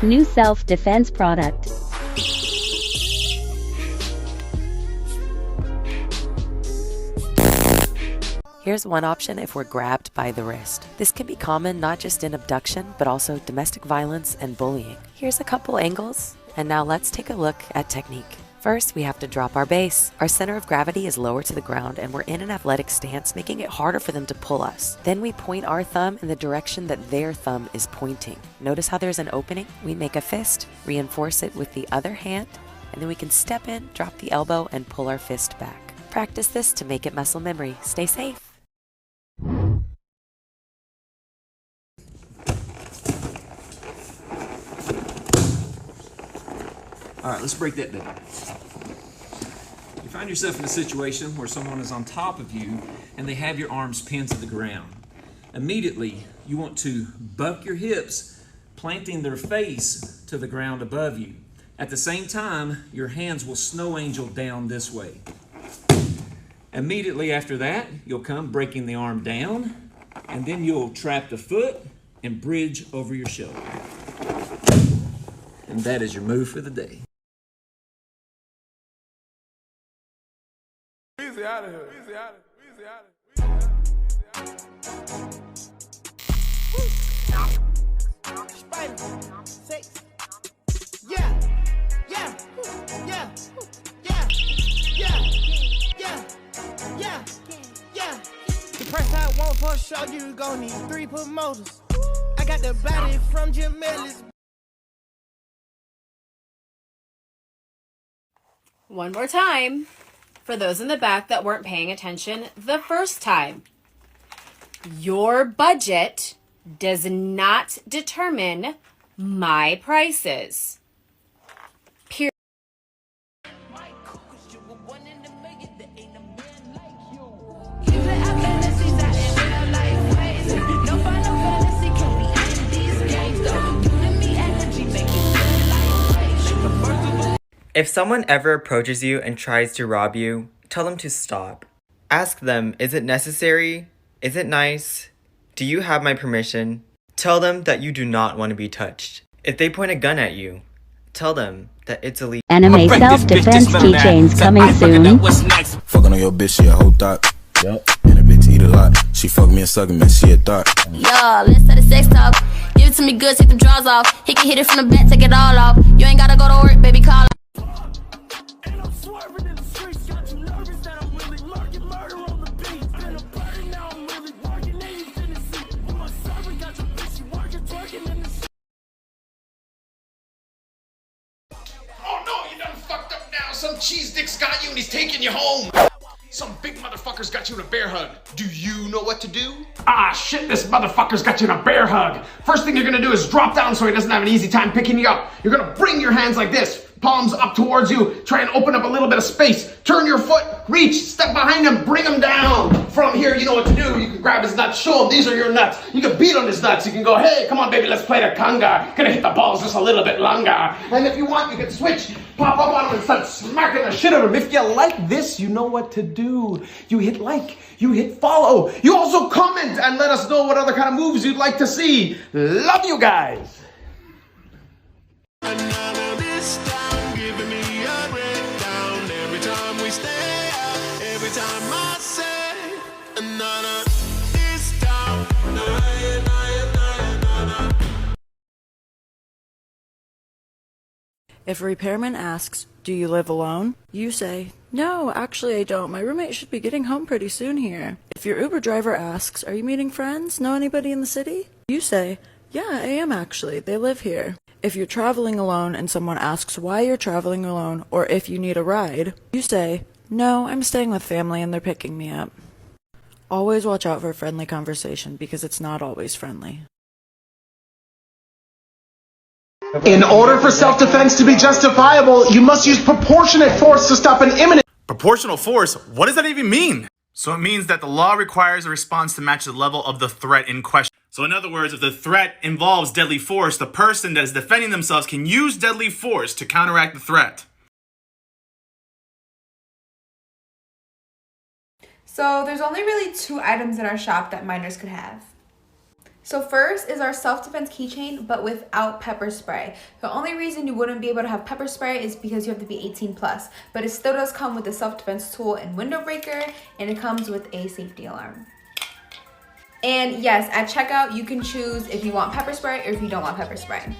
New self-defense product. Here's one option if we're grabbed by the wrist. This can be common not just in abduction, but also domestic violence and bullying. Here's a couple angles, and now let's take a look at technique. First, we have to drop our base. Our center of gravity is lower to the ground and we're in an athletic stance, making it harder for them to pull us. Then we point our thumb in the direction that their thumb is pointing. Notice how there's an opening? We make a fist, reinforce it with the other hand, and then we can step in, drop the elbow, and pull our fist back. Practice this to make it muscle memory. Stay safe. All right, let's break that down. You find yourself in a situation where someone is on top of you and they have your arms pinned to the ground. Immediately, you want to buck your hips, planting their face to the ground above you. At the same time, your hands will snow angel down this way. Immediately after that, you'll come breaking the arm down, and then you'll trap the foot and bridge over your shoulder. And that is your move for the day. Easy out of here. Easy out of here. Easy out of here. Spider. 6. Yeah. Yeah. Yeah. Yeah. Yeah. Yeah. Yeah. Yeah. The price I want for a show, you gon' need 3 promoters. I got the body from Jim Ellis. One more time, for those in the back that weren't paying attention the first time. Your budget does not determine my prices. Period. If someone ever approaches you and tries to rob you, tell them to stop. Ask them, is it necessary? Is it nice? Do you have my permission? Tell them that you do not want to be touched. If they point a gun at you, tell them that it's illegal. Anime self-defense keychains coming soon. Fucking on your bitch, she a whole thought. Yup. And a bitch eat a lot. She fuck me and suck me, man, she a thought. Yeah, let's set a sex talk. Give it to me good, take the drawers off. He can hit it from the back, take it all off. You ain't gotta go to work, baby, call. Some cheese dick's got you and he's taking you home. Some big motherfucker's got you in a bear hug. Do you know what to do? Ah, shit, this motherfucker's got you in a bear hug. First thing you're gonna do is drop down so he doesn't have an easy time picking you up. You're gonna bring your hands like this, palms up towards you. Try and open up a little bit of space. Turn your foot, reach, step behind him, bring him down. From here, you know what to do. You can grab his nuts, show him these are your nuts. You can beat on his nuts. You can go, hey, come on, baby, let's play the conga. Gonna hit the balls just a little bit longer. And if you want, you can switch, pop up on him and start smacking the shit out of him. If you like this, you know what to do. You hit like, you hit follow. You also comment and let us know what other kind of moves you'd like to see. Love you guys. If a repairman asks, do you live alone? You say, no, actually I don't. My roommate should be getting home pretty soon here. If your Uber driver asks, are you meeting friends? Know anybody in the city? You say, yeah, I am actually. They live here. If you're traveling alone and someone asks why you're traveling alone or if you need a ride, you say, no, I'm staying with family and they're picking me up. Always watch out for friendly conversation because it's not always friendly. In order for self-defense to be justifiable, you must use proportionate force to stop an imminent... Proportional force? What does that even mean? So it means that the law requires a response to match the level of the threat in question. So in other words, if the threat involves deadly force, the person that is defending themselves can use deadly force to counteract the threat. So there's only really 2 items in our shop that minors could have. So first is our self-defense keychain, but without pepper spray. The only reason you wouldn't be able to have pepper spray is because you have to be 18 plus, but it still does come with a self-defense tool and window breaker, and it comes with a safety alarm. And yes, at checkout, you can choose if you want pepper spray or if you don't want pepper spray.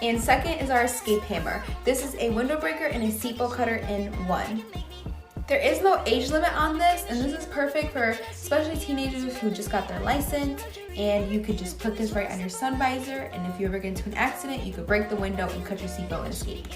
And second is our escape hammer. This is a window breaker and a seatbelt cutter in one. There is no age limit on this, and this is perfect for especially teenagers who just got their license, and you could just put this right on your sun visor, and if you ever get into an accident, you could break the window and cut your seatbelt and escape.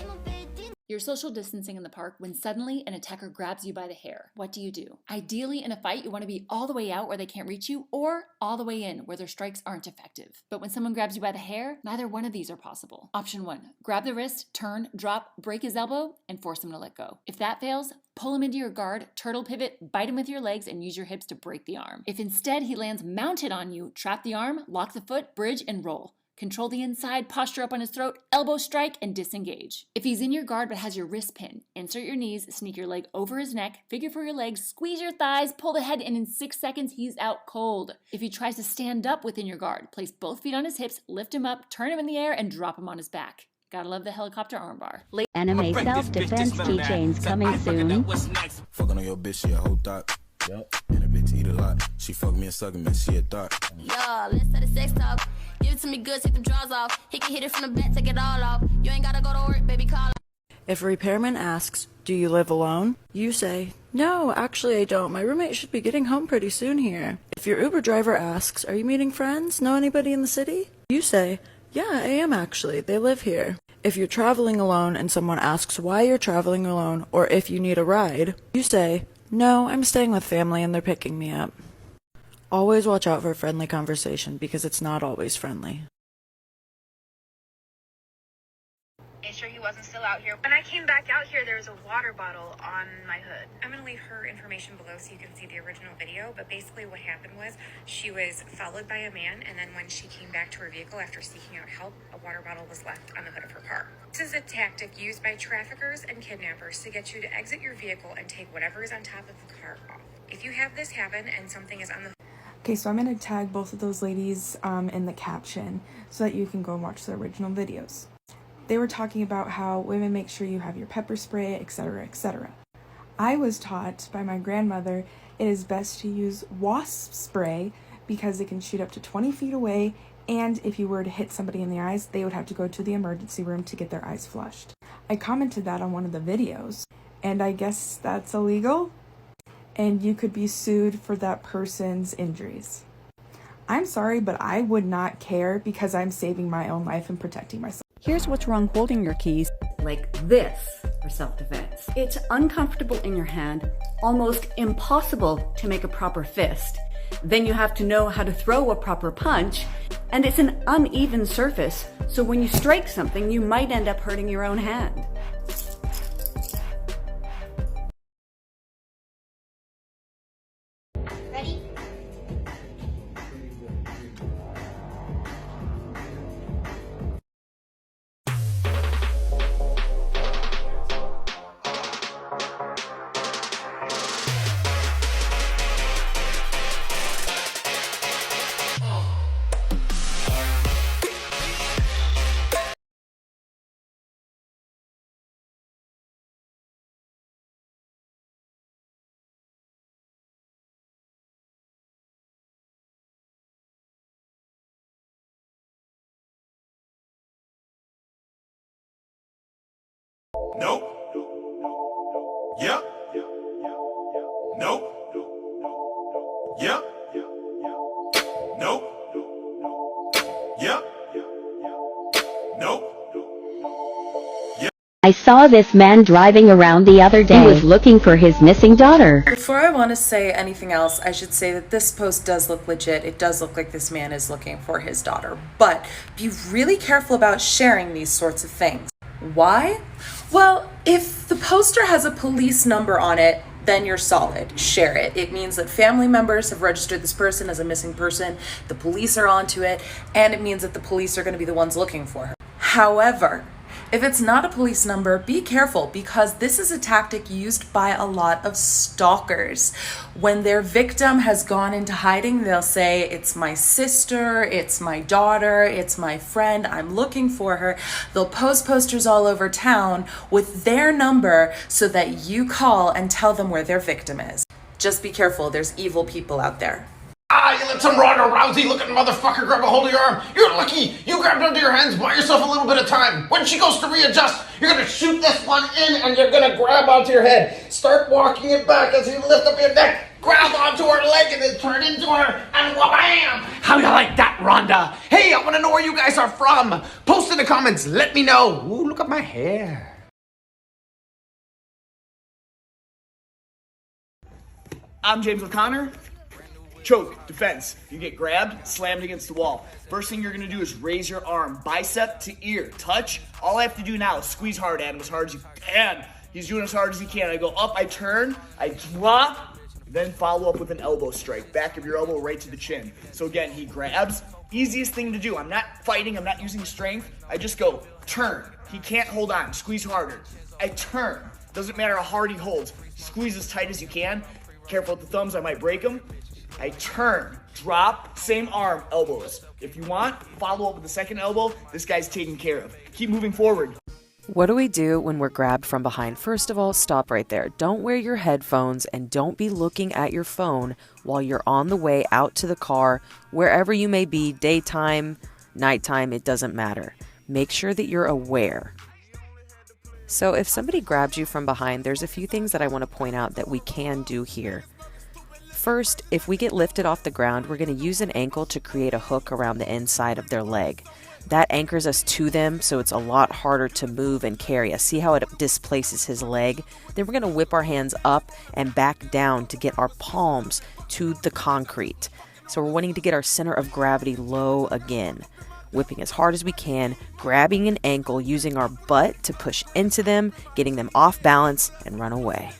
You're social distancing in the park when suddenly an attacker grabs you by the hair. What do? Ideally, in a fight, you want to be all the way out where they can't reach you, or all the way in where their strikes aren't effective. But when someone grabs you by the hair, neither one of these are possible. Option 1, grab the wrist, turn, drop, break his elbow, and force him to let go. If that fails, pull him into your guard, turtle pivot, bite him with your legs, and use your hips to break the arm. If instead he lands mounted on you, trap the arm, lock the foot, bridge, and roll. Control the inside, posture up on his throat, elbow strike, and disengage. If he's in your guard but has your wrist pinned, insert your knees, sneak your leg over his neck, figure for your legs, squeeze your thighs, pull the head, and in 6 seconds, he's out cold. If he tries to stand up within your guard, place both feet on his hips, lift him up, turn him in the air, and drop him on his back. Gotta love the helicopter armbar. Anime self-defense keychains coming soon. Fucking on your bitch, she a whole thought. Yep. And a bitch eat a lot. She fuck me and suck me, she a thought. Yeah, let's set a sex talk. Give it to me good, take them drawers off. He can hit it from the back, take it all off. You ain't gotta go to work, baby, call. If a repairman asks, do you live alone? You say, no, actually I don't. My roommate should be getting home pretty soon here. If your Uber driver asks, are you meeting friends? Know anybody in the city? You say, yeah, I am actually. They live here. If you're traveling alone and someone asks why you're traveling alone or if you need a ride, you say, no, I'm staying with family and they're picking me up. Always watch out for friendly conversation because it's not always friendly. Made sure he wasn't still out here. When I came back out here, there was a water bottle on my hood. I'm gonna leave her information below so you can see the original video, but basically what happened was she was followed by a man, and then when she came back to her vehicle after seeking out help, a water bottle was left on the hood of her car. This is a tactic used by traffickers and kidnappers to get you to exit your vehicle and take whatever is on top of the car off. If you have this happen and something is on the Okay, so I'm going to tag both of those ladies in the caption so that you can go and watch the original videos. They were talking about how women make sure you have your pepper spray, etc., etc. I was taught by my grandmother it is best to use wasp spray because it can shoot up to 20 feet away, and if you were to hit somebody in the eyes, they would have to go to the emergency room to get their eyes flushed. I commented that on one of the videos, and I guess that's illegal? And you could be sued for that person's injuries. I'm sorry, but I would not care because I'm saving my own life and protecting myself. Here's what's wrong holding your keys like this for self-defense. It's uncomfortable in your hand, almost impossible to make a proper fist. Then you have to know how to throw a proper punch, and it's an uneven surface, so when you strike something, you might end up hurting your own hand. Ready? Nope. Yep. Nope. Yep. Nope. Yep. Nope. I saw this man driving around the other day. He was looking for his missing daughter. Before I want to say anything else, I should say that this post does look legit. It does look like this man is looking for his daughter. But be really careful about sharing these sorts of things. Why? Well, if the poster has a police number on it, then you're solid. Share it. It means that family members have registered this person as a missing person, the police are onto it, and it means that the police are going to be the ones looking for her. However, If it's not a police number, be careful because this is a tactic used by a lot of stalkers. When their victim has gone into hiding, they'll say, it's my sister, it's my daughter, it's my friend, I'm looking for her. They'll post posters all over town with their number so that you call and tell them where their victim is. Just be careful, there's evil people out there. Ah, you let some Ronda Rousey looking motherfucker grab a hold of your arm. You're lucky. You grabbed onto your hands, buy yourself a little bit of time. When she goes to readjust, you're gonna shoot this one in and you're gonna grab onto your head. Start walking it back as you lift up your neck. Grab onto her leg and then turn into her and wha-bam! How you like that, Rhonda? Hey, I wanna know where you guys are from. Post in the comments, let me know. Ooh, look at my hair. I'm James O'Connor. Choke, defense. You get grabbed, slammed against the wall. First thing you're gonna do is raise your arm, bicep to ear, touch. All I have to do now is squeeze hard at him as hard as you can. He's doing as hard as he can. I go up, I turn, I drop, then follow up with an elbow strike. Back of your elbow right to the chin. So again, he grabs. Easiest thing to do. I'm not fighting, I'm not using strength. I just go, turn. He can't hold on, squeeze harder. I turn. Doesn't matter how hard he holds. Squeeze as tight as you can. Careful with the thumbs, I might break them. I turn, drop, same arm, elbows. If you want, follow up with the second elbow. This guy's taken care of. Keep moving forward. What do we do when we're grabbed from behind? First of all, stop right there. Don't wear your headphones and don't be looking at your phone while you're on the way out to the car, wherever you may be, daytime, nighttime, it doesn't matter. Make sure that you're aware. So if somebody grabs you from behind, there's a few things that I want to point out that we can do here. First, if we get lifted off the ground, we're going to use an ankle to create a hook around the inside of their leg. That anchors us to them, so it's a lot harder to move and carry us. See how it displaces his leg? Then we're going to whip our hands up and back down to get our palms to the concrete. So we're wanting to get our center of gravity low again. Whipping as hard as we can, grabbing an ankle, using our butt to push into them, getting them off balance, and run away.